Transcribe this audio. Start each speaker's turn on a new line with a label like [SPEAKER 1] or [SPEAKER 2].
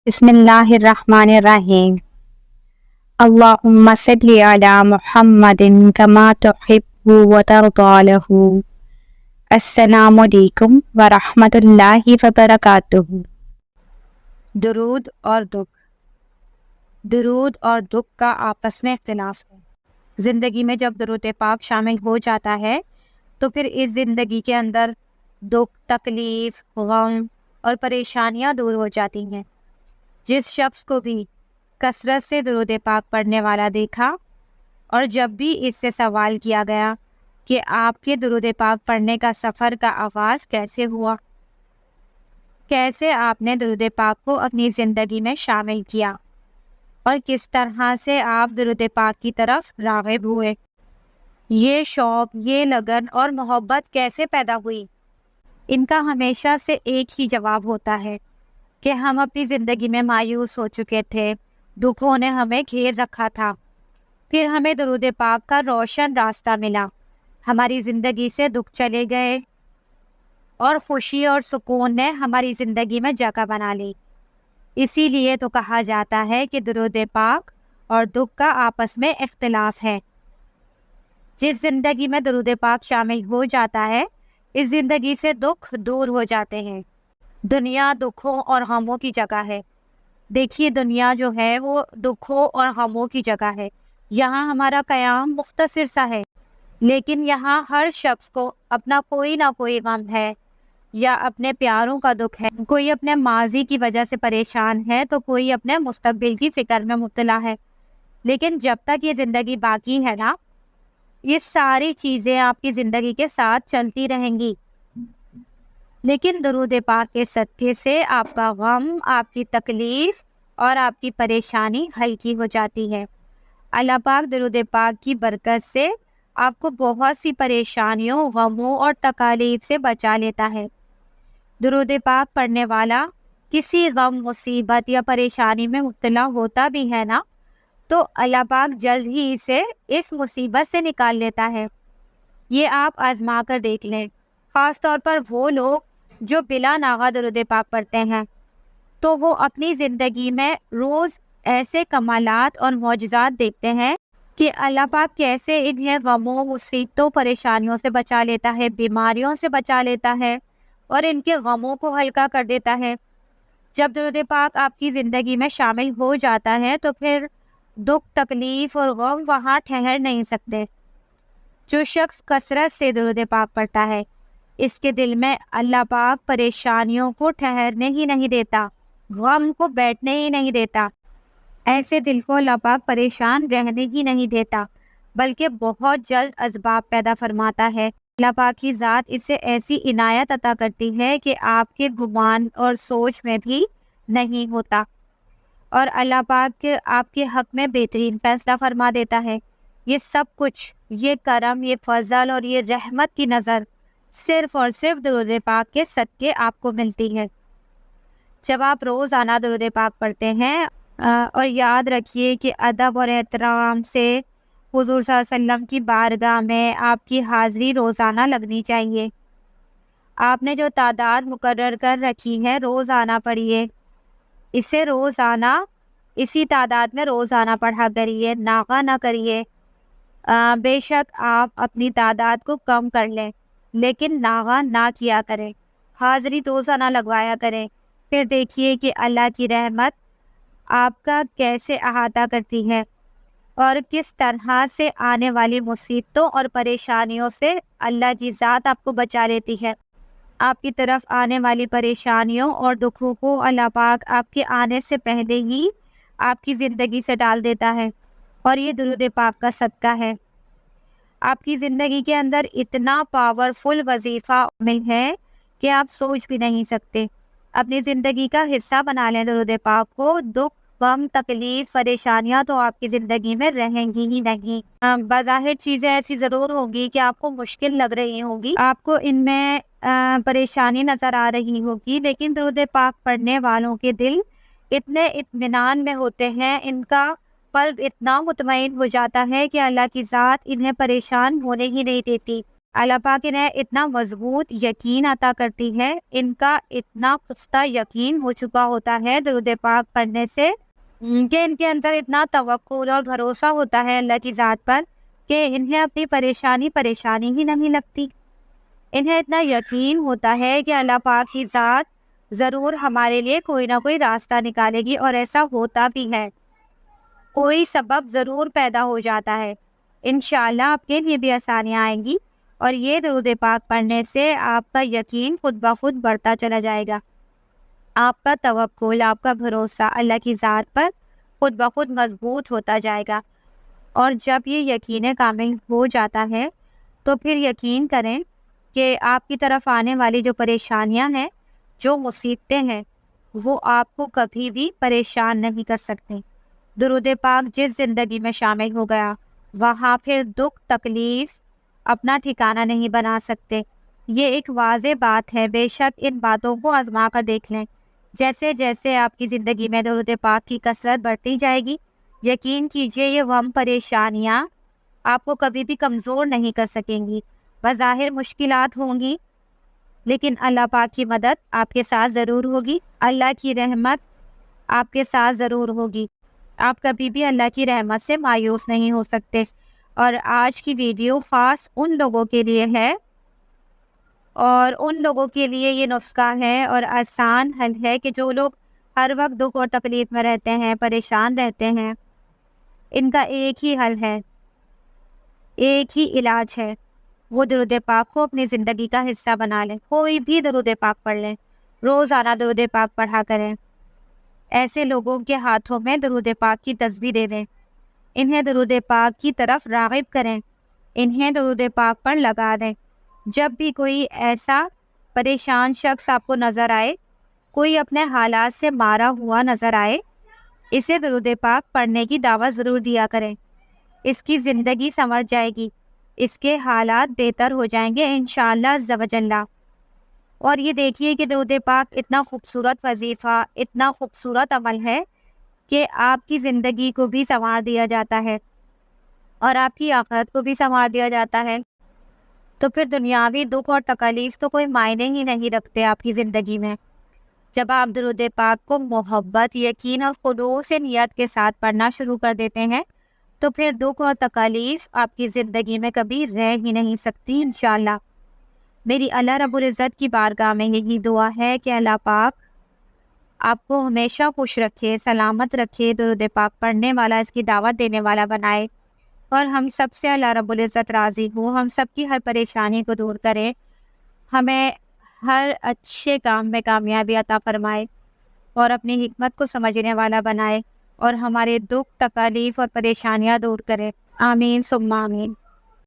[SPEAKER 1] بسم اللہ الرحمن الرحیم۔ اللہم صلی علی محمد کما تحب و ترضی لہ۔ السلام علیکم ورحمۃ اللہ وبرکاتہ۔ درود اور دکھ کا آپس میں اختلاف ہے۔ زندگی میں جب درود پاک شامل ہو جاتا ہے تو پھر اس زندگی کے اندر دکھ، تکلیف، غم اور پریشانیاں دور ہو جاتی ہیں۔ جس شخص کو بھی کثرت سے درود پاک پڑھنے والا دیکھا اور جب بھی اس سے سوال کیا گیا کہ آپ کے درود پاک پڑھنے کا سفر کا آغاز کیسے ہوا، کیسے آپ نے درود پاک کو اپنی زندگی میں شامل کیا اور کس طرح سے آپ درود پاک کی طرف راغب ہوئے، یہ شوق، یہ لگن اور محبت کیسے پیدا ہوئی، ان کا ہمیشہ سے ایک ہی جواب ہوتا ہے کہ ہم اپنی زندگی میں مایوس ہو چکے تھے، دکھوں نے ہمیں گھیر رکھا تھا، پھر ہمیں درود پاک کا روشن راستہ ملا، ہماری زندگی سے دکھ چلے گئے اور خوشی اور سکون نے ہماری زندگی میں جگہ بنا لی۔ اسی لیے تو کہا جاتا ہے کہ درود پاک اور دکھ کا آپس میں اختلاف ہے۔ جس زندگی میں درود پاک شامل ہو جاتا ہے اس زندگی سے دکھ دور ہو جاتے ہیں۔ دنیا دکھوں اور غموں کی جگہ ہے۔ دیکھیے دنیا جو ہے وہ دکھوں اور غموں کی جگہ ہے۔ یہاں ہمارا قیام مختصر سا ہے، لیکن یہاں ہر شخص کو اپنا کوئی نہ کوئی غم ہے یا اپنے پیاروں کا دکھ ہے، کوئی اپنے ماضی کی وجہ سے پریشان ہے تو کوئی اپنے مستقبل کی فکر میں مبتلا ہے۔ لیکن جب تک یہ زندگی باقی ہے نا، یہ ساری چیزیں آپ کی زندگی کے ساتھ چلتی رہیں گی، لیکن درود پاک کے صدقے سے آپ کا غم، آپ کی تکلیف اور آپ کی پریشانی ہلکی ہو جاتی ہے۔ اللہ پاک درود پاک کی برکت سے آپ کو بہت سی پریشانیوں، غموں اور تکالیف سے بچا لیتا ہے۔ درود پاک پڑھنے والا کسی غم، مصیبت یا پریشانی میں مبتلا ہوتا بھی ہے نا، تو اللہ پاک جلد ہی اسے اس مصیبت سے نکال لیتا ہے۔ یہ آپ آزما کر دیکھ لیں۔ خاص طور پر وہ لوگ جو بلا ناغہ درود پاک پڑھتے ہیں تو وہ اپنی زندگی میں روز ایسے کمالات اور معجزات دیکھتے ہیں کہ اللہ پاک کیسے انہیں غموں، مصیبتوں، پریشانیوں سے بچا لیتا ہے، بیماریوں سے بچا لیتا ہے اور ان کے غموں کو ہلکا کر دیتا ہے۔ جب درود پاک آپ کی زندگی میں شامل ہو جاتا ہے تو پھر دکھ، تکلیف اور غم وہاں ٹھہر نہیں سکتے۔ جو شخص کثرت سے درود پاک پڑھتا ہے اس کے دل میں اللہ پاک پریشانیوں کو ٹھہرنے ہی نہیں دیتا، غم کو بیٹھنے ہی نہیں دیتا، ایسے دل کو اللہ پاک پریشان رہنے ہی نہیں دیتا، بلکہ بہت جلد اسباب پیدا فرماتا ہے۔ اللہ پاک کی ذات اسے ایسی عنایت عطا کرتی ہے کہ آپ کے گمان اور سوچ میں بھی نہیں ہوتا، اور اللہ پاک آپ کے حق میں بہترین فیصلہ فرما دیتا ہے۔ یہ سب کچھ، یہ کرم، یہ فضل اور یہ رحمت کی نظر صرف اور صرف درود پاک کے صدقے آپ کو ملتی ہے۔ جب آپ روزانہ درود پاک پڑھتے ہیں اور یاد رکھیے کہ ادب اور احترام سے حضور صلی اللہ علیہ وسلم کی بارگاہ میں آپ کی حاضری روزانہ لگنی چاہیے۔ آپ نے جو تعداد مقرر کر رکھی ہے روزانہ پڑھیے، اسے روزانہ اسی تعداد میں روزانہ پڑھا کریے، ناغہ نہ کریے۔ بے شک آپ اپنی تعداد کو کم کر لیں لیکن ناغہ نہ کیا کریں، حاضری روزانہ لگوایا کریں۔ پھر دیکھیے کہ اللہ کی رحمت آپ کا کیسے احاطہ کرتی ہے اور کس طرح سے آنے والی مصیبتوں اور پریشانیوں سے اللہ کی ذات آپ کو بچا لیتی ہے۔ آپ کی طرف آنے والی پریشانیوں اور دکھوں کو اللہ پاک آپ کے آنے سے پہلے ہی آپ کی زندگی سے ڈال دیتا ہے، اور یہ درود پاک کا صدقہ ہے۔ آپ کی زندگی کے اندر اتنا پاورفل وظیفہ میں ہے کہ آپ سوچ بھی نہیں سکتے۔ اپنی زندگی کا حصہ بنا لیں درود پاک کو، دکھ، غم، تکلیف، پریشانیاں تو آپ کی زندگی میں رہیں گی ہی نہیں۔ بظاہر چیزیں ایسی ضرور ہوگی کہ آپ کو مشکل لگ رہی ہوگی، آپ کو ان میں پریشانی نظر آ رہی ہوگی، لیکن درود پاک پڑھنے والوں کے دل اتنے اطمینان میں ہوتے ہیں، ان کا قلب اتنا مطمئن ہو جاتا ہے کہ اللہ کی ذات انہیں پریشان ہونے ہی نہیں دیتی۔ اللہ پاک انہیں اتنا مضبوط یقین عطا کرتی ہے، ان کا اتنا پختہ یقین ہو چکا ہوتا ہے درود پاک پڑھنے سے کہ ان کے اندر اتنا توکل اور بھروسہ ہوتا ہے اللہ کی ذات پر کہ انہیں اپنی پریشانی ہی نہیں لگتی۔ انہیں اتنا یقین ہوتا ہے کہ اللہ پاک کی ذات ضرور ہمارے لیے کوئی نہ کوئی راستہ نکالے گی، اور ایسا ہوتا بھی ہے، کوئی سبب ضرور پیدا ہو جاتا ہے۔ انشاءاللہ آپ کے لیے بھی آسانیاں آئیں گی، اور یہ درود پاک پڑھنے سے آپ کا یقین خود بخود بڑھتا چلا جائے گا۔ آپ کا توکل، آپ کا بھروسہ اللہ کی ذات پر خود بخود مضبوط ہوتا جائے گا، اور جب یہ یقین کامل ہو جاتا ہے تو پھر یقین کریں کہ آپ کی طرف آنے والی جو پریشانیاں ہیں، جو مصیبتیں ہیں، وہ آپ کو کبھی بھی پریشان نہیں کر سکتے۔ درود پاک جس زندگی میں شامل ہو گیا، وہاں پھر دکھ تکلیف اپنا ٹھکانہ نہیں بنا سکتے۔ یہ ایک واضح بات ہے، بے شک ان باتوں کو آزما کر دیکھ لیں۔ جیسے جیسے آپ کی زندگی میں درود پاک کی کثرت بڑھتی جائے گی، یقین کیجئے یہ غم پریشانیاں آپ کو کبھی بھی کمزور نہیں کر سکیں گی۔ بظاہر مشکلات ہوں گی، لیکن اللہ پاک کی مدد آپ کے ساتھ ضرور ہوگی، اللہ کی رحمت آپ کے ساتھ ضرور ہوگی۔ آپ کبھی بھی اللہ کی رحمت سے مایوس نہیں ہو سکتے۔ اور آج کی ویڈیو خاص ان لوگوں کے لیے ہے، اور ان لوگوں کے لیے یہ نسخہ ہے اور آسان حل ہے کہ جو لوگ ہر وقت دکھ اور تکلیف میں رہتے ہیں، پریشان رہتے ہیں۔ ان کا ایک ہی حل ہے، ایک ہی علاج ہے، وہ درود پاک کو اپنی زندگی کا حصہ بنا لیں۔ کوئی بھی درود پاک پڑھ لیں، روزانہ درود پاک پڑھا کریں۔ ایسے لوگوں کے ہاتھوں میں درود پاک کی تسبیح دے دیں، انہیں درود پاک کی طرف راغب کریں، انہیں درود پاک پر لگا دیں۔ جب بھی کوئی ایسا پریشان شخص آپ کو نظر آئے، کوئی اپنے حالات سے مارا ہوا نظر آئے، اسے درود پاک پڑھنے کی دعوت ضرور دیا کریں۔ اس کی زندگی سنور جائے گی، اس کے حالات بہتر ہو جائیں گے انشاءاللہ عز و جل۔ اور یہ دیکھیے کہ درود پاک اتنا خوبصورت وظیفہ، اتنا خوبصورت عمل ہے کہ آپ کی زندگی کو بھی سنوار دیا جاتا ہے، اور آپ کی آخرت کو بھی سنوار دیا جاتا ہے۔ تو پھر دنیاوی دکھ اور تکلیف تو کوئی معنی ہی نہیں رکھتے آپ کی زندگی میں۔ جب آپ درود پاک کو محبت، یقین اور خلوص نیت کے ساتھ پڑھنا شروع کر دیتے ہیں، تو پھر دکھ اور تکلیف آپ کی زندگی میں کبھی رہ ہی نہیں سکتی انشاءاللہ۔ میری اللہ رب العزت کی بارگاہ میں یہی دعا ہے کہ اللہ پاک آپ کو ہمیشہ خوش رکھے، سلامت رکھے، درود پاک پڑھنے والا، اس کی دعوت دینے والا بنائے، اور ہم سب سے اللہ رب العزت راضی ہو، ہم سب کی ہر پریشانی کو دور کرے، ہمیں ہر اچھے کام میں کامیابی عطا فرمائے، اور اپنی حکمت کو سمجھنے والا بنائے، اور ہمارے دکھ، تکلیف اور پریشانیاں دور کرے۔ آمین ثم آمین۔